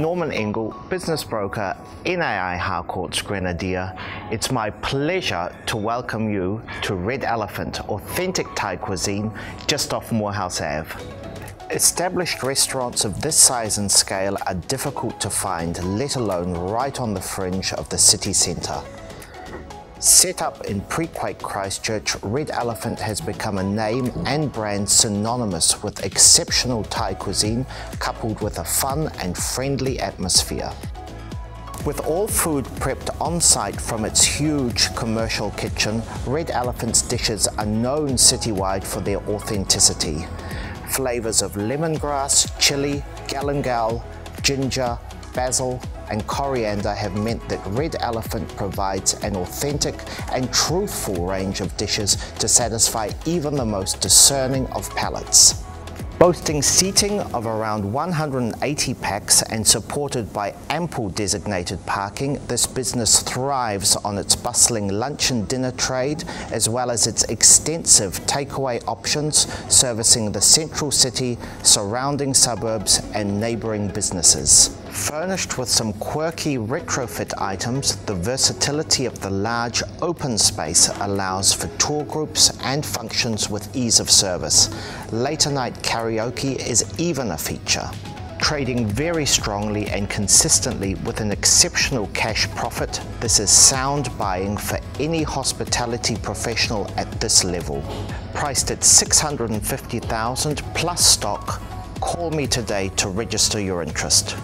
Norman Engel, business broker, NAI Harcourts Grenadier. It's my pleasure to welcome you to Red Elephant, authentic Thai cuisine just off Moorhouse Ave. Established restaurants of this size and scale are difficult to find, let alone right on the fringe of the city centre. Set up in pre-quake Christchurch, Red Elephant has become a name and brand synonymous with exceptional Thai cuisine coupled with a fun and friendly atmosphere. With all food prepped on-site from its huge commercial kitchen, Red Elephant's dishes are known citywide for their authenticity. Flavours of lemongrass, chili, galangal, ginger, basil and coriander have meant that Red Elephant provides an authentic and truthful range of dishes to satisfy even the most discerning of palates. Boasting seating of around 180 packs and supported by ample designated parking, this business thrives on its bustling lunch and dinner trade as well as its extensive takeaway options servicing the central city, surrounding suburbs and neighbouring businesses. Furnished with some quirky retrofit items, the versatility of the large open space allows for tour groups and functions with ease of service. Later night karaoke is even a feature. Trading very strongly and consistently with an exceptional cash profit, this is sound buying for any hospitality professional at this level. Priced at $650,000 plus stock, call me today to register your interest.